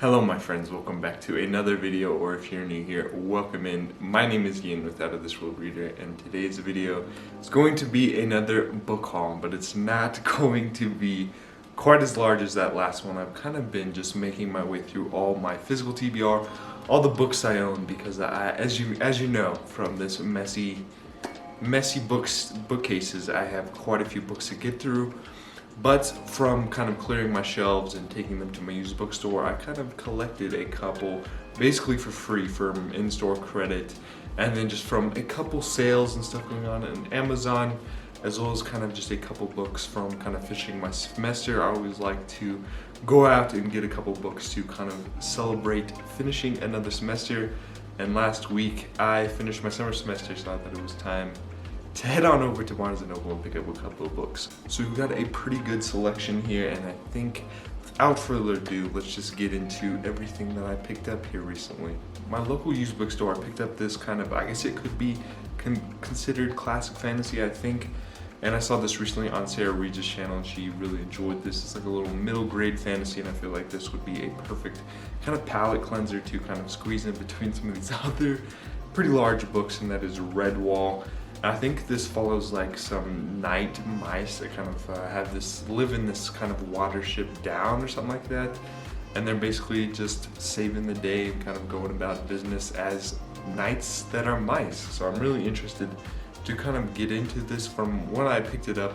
Hello my friends, welcome back to another video, or if you're new here, welcome in. My name is Ian with Out of This World Reader, and today's video is going to be another book haul, but it's not going to be quite as large as that last one. I've kind of been just making my way through all my physical TBR, all the books I own, because as you know from this messy bookcases, I have quite a few books to get through. But from kind of clearing my shelves and taking them to my used bookstore, I kind of collected a couple basically for free from in-store credit, and then just from a couple sales and stuff going on Amazon, as well as kind of just a couple books from kind of finishing my semester. I always like to go out and get a couple books to kind of celebrate finishing another semester. And last week I finished my summer semester, so I thought it was time to head on over to Barnes & Noble and pick up a couple of books. So we've got a pretty good selection here, and I think without further ado, let's just get into everything that I picked up here recently. My local used bookstore, I picked up this kind of, I guess it could be considered classic fantasy, I think. And I saw this recently on Sarah Reed's channel, and she really enjoyed this. It's like a little middle grade fantasy, and I feel like this would be a perfect kind of palate cleanser to kind of squeeze in between some of these other pretty large books, and that is Redwall. I think this follows like some night mice that kind of live in this kind of watership down or something like that, and they're basically just saving the day and kind of going about business as knights that are mice. So I'm really interested to kind of get into this. From when I picked it up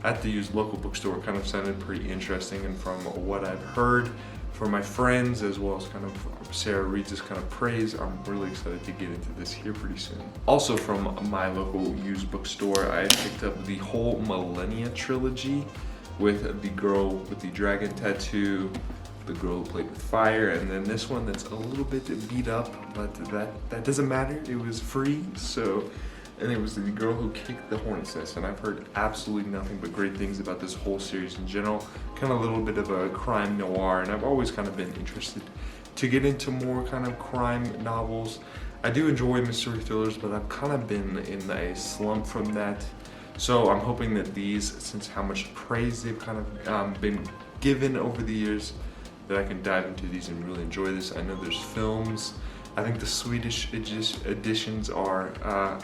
at the used local bookstore, it kind of sounded pretty interesting, and from what I've heard from my friends, as well as kind of Sarah Reed's kind of praise, I'm really excited to get into this here pretty soon. Also from my local used bookstore, I picked up the whole Millennia trilogy with the girl with the dragon tattoo, the girl who played with fire, and then this one that's a little bit beat up, but that doesn't matter. It was free, so. And it was the girl who kicked the hornet's nest, and I've heard absolutely nothing but great things about this whole series in general. Kind of a little bit of a crime noir, and I've always kind of been interested to get into more kind of crime novels. I do enjoy mystery thrillers, but I've kind of been in a slump from that. So I'm hoping that these, since how much praise they've kind of been given over the years, that I can dive into these and really enjoy this. I know there's films. I think the Swedish editions are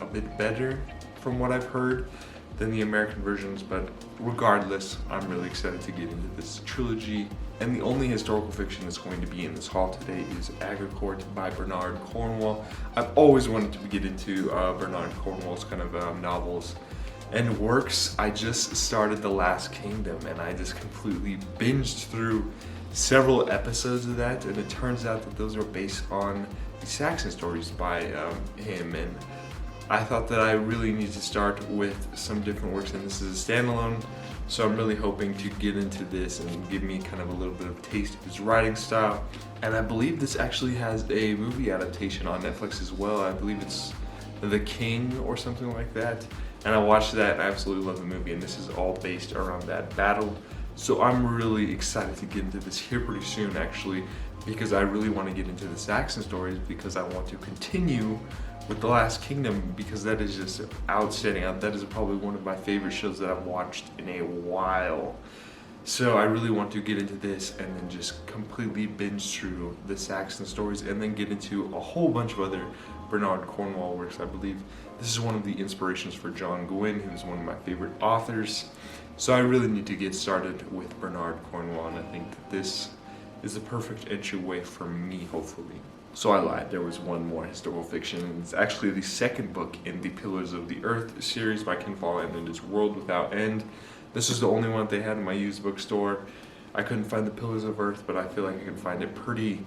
a bit better from what I've heard than the American versions, but regardless, I'm really excited to get into this trilogy. And the only historical fiction that's going to be in this haul today is Agricourt by Bernard Cornwell. I've always wanted to get into Bernard Cornwell's kind of novels and works. I just started The Last Kingdom, and I just completely binged through several episodes of that, and it turns out that those are based on the Saxon stories by him, and I thought that I really need to start with some different works, and this is a standalone, so I'm really hoping to get into this and give me kind of a little bit of taste of his writing style. And I believe this actually has a movie adaptation on Netflix as well. I believe it's The King or something like that, and I watched that and I absolutely love the movie, and this is all based around that battle. So I'm really excited to get into this here pretty soon, actually, because I really want to get into the Saxon stories, because I want to continue with The Last Kingdom, because that is just outstanding. That is probably one of my favorite shows that I've watched in a while. So I really want to get into this and then just completely binge through the Saxon stories, and then get into a whole bunch of other Bernard Cornwell works. I believe this is one of the inspirations for John Gwynne, who's one of my favorite authors. So I really need to get started with Bernard Cornwell, and I think that this is the perfect entryway for me, hopefully. So I lied, there was one more historical fiction, and it's actually the second book in the Pillars of the Earth series by Ken Follett, and it is World Without End. This is the only one that they had in my used bookstore. I couldn't find the Pillars of Earth, but I feel like I can find it pretty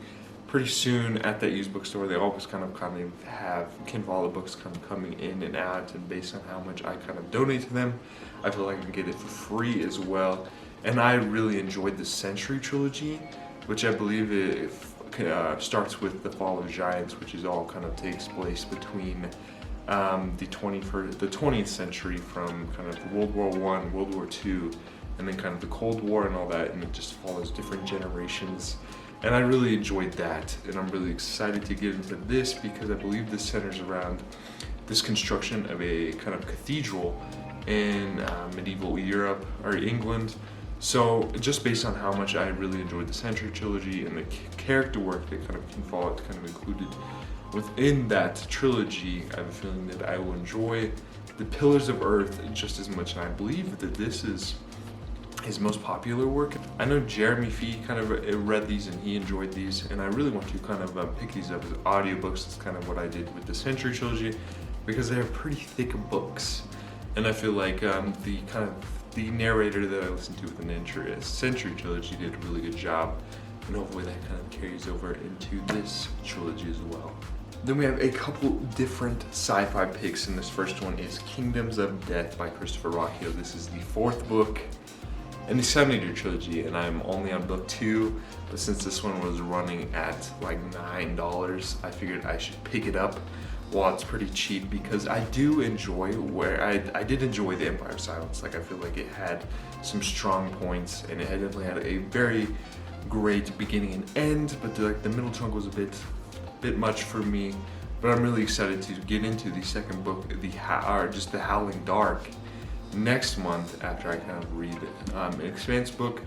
soon at that used bookstore. They always kind of have Ken Follett books kind of coming in and out, and based on how much I kind of donate to them, I feel like I can get it for free as well. And I really enjoyed the Century trilogy, which I believe it starts with the Fall of Giants, which is all kind of takes place between the 20th century, from kind of World War I, World War II, and then kind of the Cold War and all that, and it just follows different generations. And I really enjoyed that, and I'm really excited to get into this, because I believe this centers around this construction of a kind of cathedral in medieval Europe or England. So just based on how much I really enjoyed the Century trilogy and the character work that kind of King Follett kind of included within that trilogy, I have a feeling that I will enjoy the Pillars of Earth just as much, and I believe that this is his most popular work. I know Jeremy Fee kind of read these and he enjoyed these, and I really want to kind of pick these up as audiobooks. That's kind of what I did with the Century trilogy, because they're pretty thick books, and I feel like the narrator that I listened to with the Century trilogy did a really good job, and hopefully that kind of carries over into this trilogy as well. Then we have a couple different sci-fi picks, and this first one is Kingdoms of Death by Christopher Rockhill. This is the 4th book in the Seven-Year trilogy, and I'm only on book 2, but since this one was running at like $9, I figured I should pick it up while it's pretty cheap, because I do enjoy I did enjoy The Empire of Silence. Like, I feel like it had some strong points, and it had definitely had a very great beginning and end, but the middle chunk was a bit much for me. But I'm really excited to get into the second book, The Howling Dark, next month after I kind of read an Expanse book.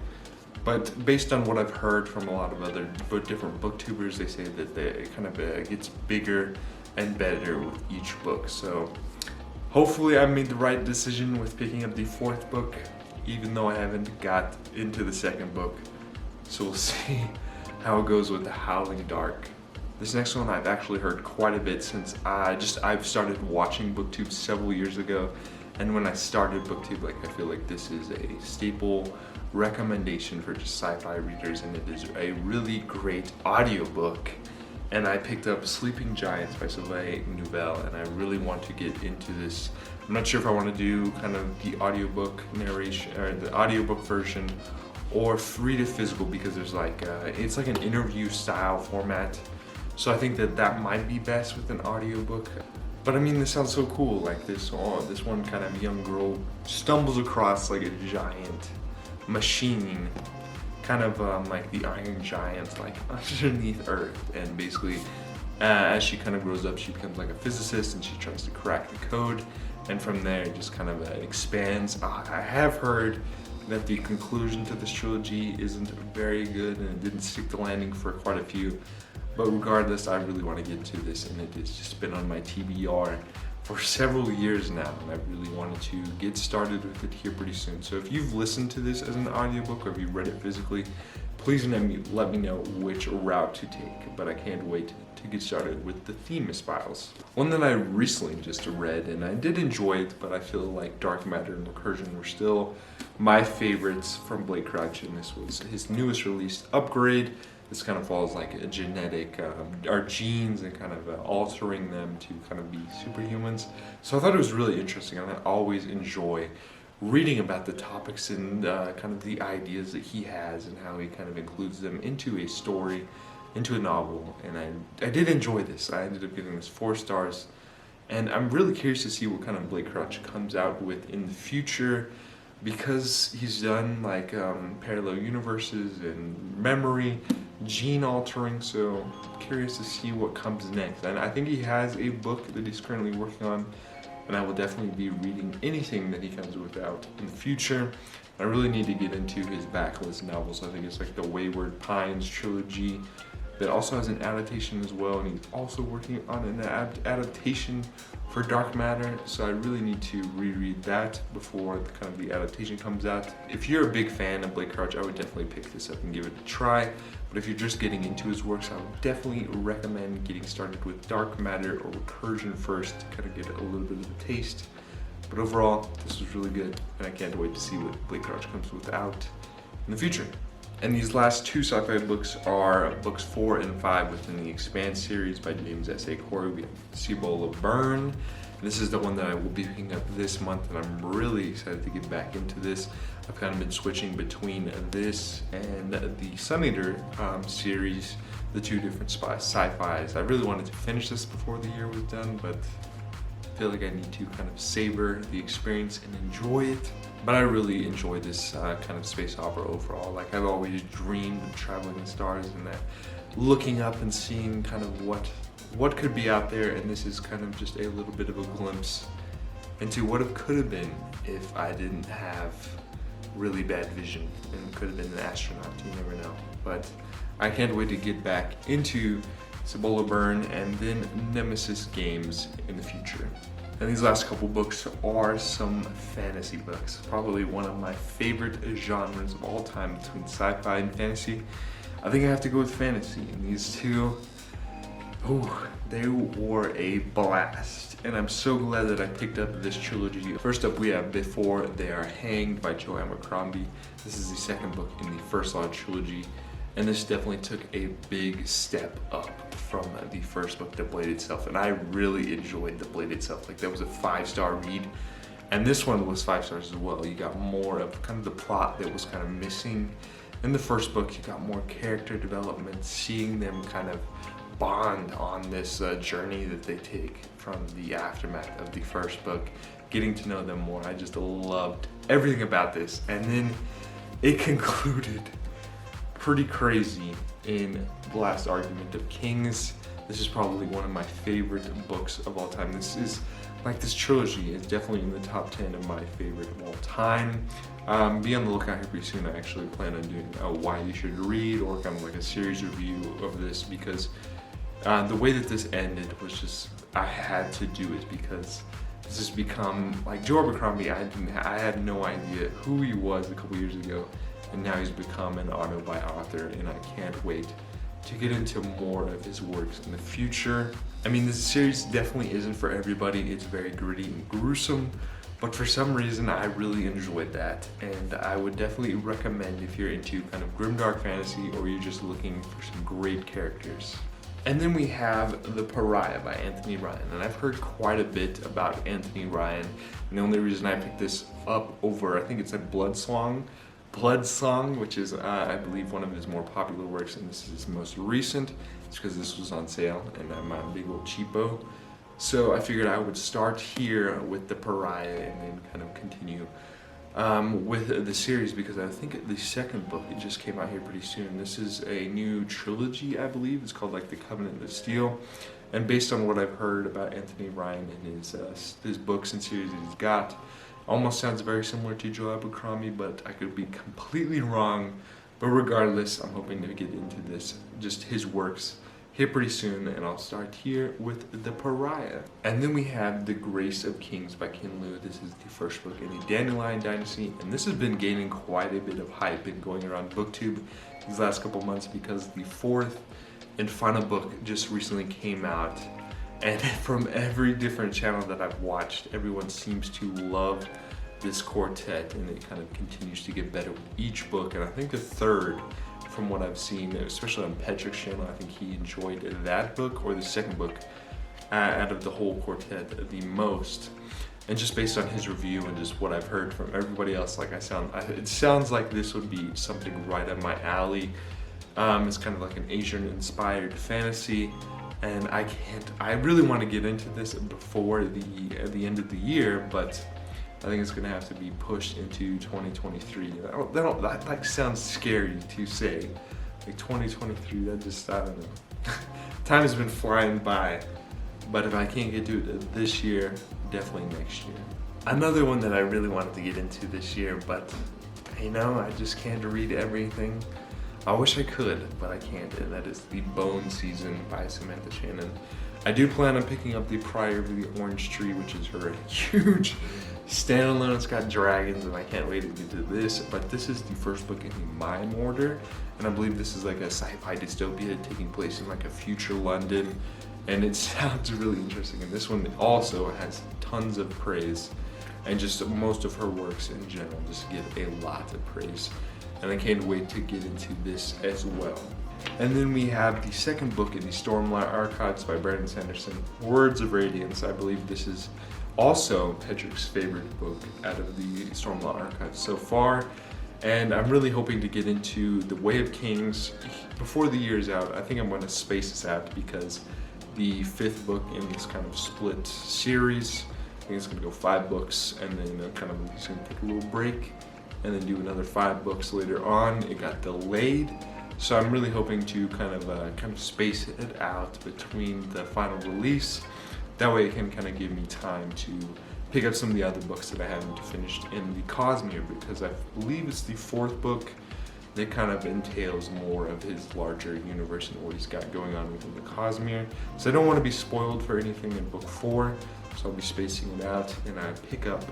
But based on what I've heard from a lot of other different booktubers, they say that it kind of gets bigger and better with each book. So hopefully I made the right decision with picking up the 4th book, even though I haven't got into the second book. So we'll see how it goes with The Howling Dark. This next one I've actually heard quite a bit since I've started watching BookTube several years ago. And when I started BookTube, I feel like this is a staple recommendation for just sci-fi readers, and it is a really great audiobook. And I picked up Sleeping Giants by Sylvain Nouvelle, and I really want to get into this. I'm not sure if I want to do kind of the audiobook narration or the audiobook version, or read it physical, because there's it's like an interview style format. So I think that might be best with an audiobook. But I mean, this sounds so cool. Like this one kind of young girl stumbles across like a giant machine, kind of like the Iron Giant, like underneath Earth. And basically, as she kind of grows up, she becomes like a physicist, and she tries to crack the code. And from there, it just kind of expands. I have heard that the conclusion to this trilogy isn't very good, and it didn't stick the landing for quite a few. But regardless, I really want to get into this, and it has just been on my TBR for several years now, and I really wanted to get started with it here pretty soon. So if you've listened to this as an audiobook, or if you read it physically, please let me know which route to take. But I can't wait to get started with the Themis Files. One that I recently just read, and I did enjoy it, but I feel like Dark Matter and Recursion were still my favorites from Blake Crouch, and this was his newest release, Upgrade. This kind of follows like a genetic, our genes, and kind of altering them to kind of be superhumans. So I thought it was really interesting, and I always enjoy reading about the topics and kind of the ideas that he has, and how he kind of includes them into a story, into a novel. And I did enjoy this. I ended up giving this 4 stars, and I'm really curious to see what kind of Blake Crouch comes out with in the future, because he's done like parallel universes and memory, gene altering, so curious to see what comes next. And I think he has a book that he's currently working on, and I will definitely be reading anything that he comes with out in the future. I really need to get into his backlist novels. I think it's like the Wayward Pines trilogy that also has an adaptation as well, and he's also working on an adaptation for Dark Matter, so I really need to reread that before the adaptation comes out. If you're a big fan of Blake Crouch, I would definitely pick this up and give it a try. But if you're just getting into his works, I would definitely recommend getting started with Dark Matter or Recursion first to kind of get a little bit of a taste. But overall, this was really good, and I can't wait to see what Blake Crouch comes with out in the future. And these last 2 sci-fi books are books 4 and 5 within the Expanse series by James S.A. Corey. We have Cibola Burn. This is the one that I will be picking up this month, and I'm really excited to get back into this. I've kind of been switching between this and the Sun Eater series, the 2 different sci-fis. I really wanted to finish this before the year was done, but I feel like I need to kind of savor the experience and enjoy it. But I really enjoy this kind of space opera overall. Like, I've always dreamed of traveling in stars and looking up and seeing kind of what could be out there, and this is kind of just a little bit of a glimpse into what it could have been if I didn't have really bad vision and could have been an astronaut, you never know. But I can't wait to get back into Cibola Burn and then Nemesis games in the future. And these last couple books are some fantasy books, probably one of my favorite genres of all time between sci-fi and fantasy. I think I have to go with fantasy, and these two, they were a blast. And I'm so glad that I picked up this trilogy. First up, we have Before They Are Hanged by Joe Abercrombie. This is the second book in the first large trilogy, and this definitely took a big step up from the first book, The Blade Itself. And I really enjoyed The Blade Itself. Like, that was a 5-star read. And this one was 5 stars as well. You got more of kind of the plot that was kind of missing. In the first book, you got more character development, seeing them kind of bond on this journey that they take from the aftermath of the first book, getting to know them more. I just loved everything about this. And then it concluded pretty crazy in The Last Argument of Kings. This is probably one of my favorite books of all time. This is like, this trilogy is definitely in the top 10 of my favorite of all time. Be on the lookout here pretty soon. I actually plan on doing a why you should read, or kind of like a series review of this, because the way that this ended was just, I had to do it, because this has become, like, Joe Abercrombie, I had no idea who he was a couple years ago, and now he's become an author, and I can't wait to get into more of his works in the future. I mean, this series definitely isn't for everybody. It's very gritty and gruesome, but for some reason I really enjoyed that, and I would definitely recommend if you're into kind of grimdark fantasy, or you're just looking for some great characters. And then we have The Pariah by Anthony Ryan, and I've heard quite a bit about Anthony Ryan, and the only reason I picked this up over, I think it's like Blood Song, which is, I believe, one of his more popular works, and this is his most recent. It's because this was on sale, and I'm a big old cheapo. So I figured I would start here with The Pariah, and then kind of continue with the series, because I think the second book, it just came out here pretty soon. This is a new trilogy, I believe. It's called like The Covenant of Steel. And based on what I've heard about Anthony Ryan and his books and series that he's got, almost sounds very similar to Joe Abercrombie, but I could be completely wrong. But regardless, I'm hoping to get into this, just his works, here pretty soon, and I'll start here with The Pariah. And then we have The Grace of Kings by Ken Liu. This is the first book in the Dandelion Dynasty, and this has been gaining quite a bit of hype and going around BookTube these last couple months, because the fourth and final book just recently came out. And from every different channel that I've watched, everyone seems to love this quartet, and it kind of continues to get better with each book. And I think the third, from what I've seen, especially on Patrick's channel, I think he enjoyed that book, or the second book, out of the whole quartet the most. And just based on his review and just what I've heard from everybody else, like it sounds like this would be something right up my alley. It's kind of like an Asian-inspired fantasy. And I really want to get into this before the end of the year, but I think it's going to have to be pushed into 2023. That like sounds scary to say, like 2023. That just, I don't know. Time has been flying by, but if I can't get to it this year, definitely next year. Another one that I really wanted to get into this year, but I just can't read everything. I wish I could, but I can't, and that is The Bone Season by Samantha Shannon. I do plan on picking up the Pariah of the Orange Tree, which is her huge standalone. It's got dragons, and I can't wait to get to this. But this is the first book in the Mime Order, and I believe this is like a sci-fi dystopia taking place in like a future London, and it sounds really interesting. And this one also has tons of praise, and just most of her works in general just get a lot of praise. And I can't wait to get into this as well. And then we have the second book in the Stormlight Archives by Brandon Sanderson, Words of Radiance. I believe this is also Patrick's favorite book out of the Stormlight Archives so far. And I'm really hoping to get into The Way of Kings before the year's out. I think I'm going to space this out, because the fifth book in this kind of split series, I think it's going to go 5 books, and then he's going to take a little break, and then do another 5 books later on. It got delayed, so I'm really hoping to kind of space it out between the final release. That way it can kind of give me time to pick up some of the other books that I haven't finished in the Cosmere, because I believe it's the 4th book that kind of entails more of his larger universe and what he's got going on within the Cosmere. So I don't want to be spoiled for anything in book 4, so I'll be spacing it out, and I pick up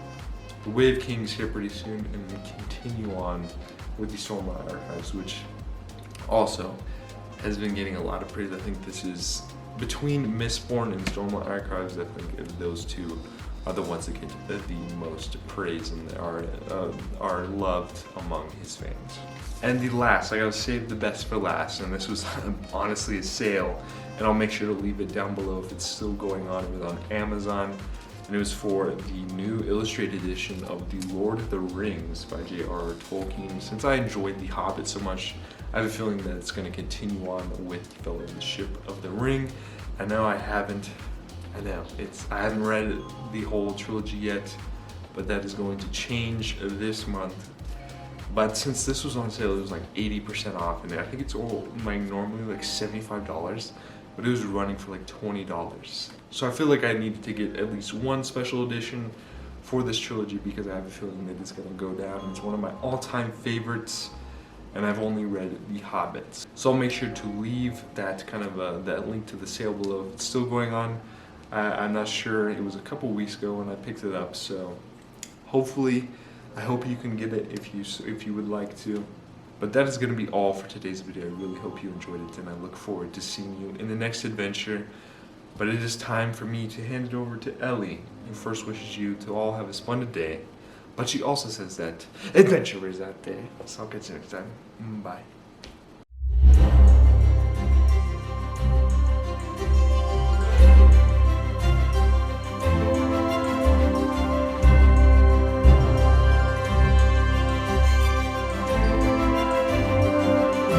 the Way of Kings here pretty soon, and then continue on with the Stormlight Archives, which also has been getting a lot of praise. I think this is between Mistborn and Stormlight Archives. I think those two are the ones that get the most praise and are loved among his fans. And the last, I gotta save the best for last, and this was honestly a sale, and I'll make sure to leave it down below if it's still going on. It was on Amazon, and it was for the new illustrated edition of The Lord of the Rings by J.R.R. Tolkien. Since I enjoyed The Hobbit so much, I have a feeling that it's going to continue on with Fellowship of the Ring. I know I haven't read the whole trilogy yet, but that is going to change this month. But since this was on sale, it was like 80% off, and I think it's all like normally like $75, but it was running for like $20. So I feel like I needed to get at least one special edition for this trilogy, because I have a feeling that it's going to go down. It's one of my all-time favorites, and I've only read The Hobbit. So I'll make sure to leave that kind of that link to the sale below. It's still going on. I'm not sure. It was a couple weeks ago when I picked it up, so hopefully, I hope you can get it if you would like to. But that is going to be all for today's video. I really hope you enjoyed it, and I look forward to seeing you in the next adventure. But it is time for me to hand it over to Ellie, who first wishes you to all have a splendid day. But she also says that adventure is out there. So I'll catch you next time. Bye.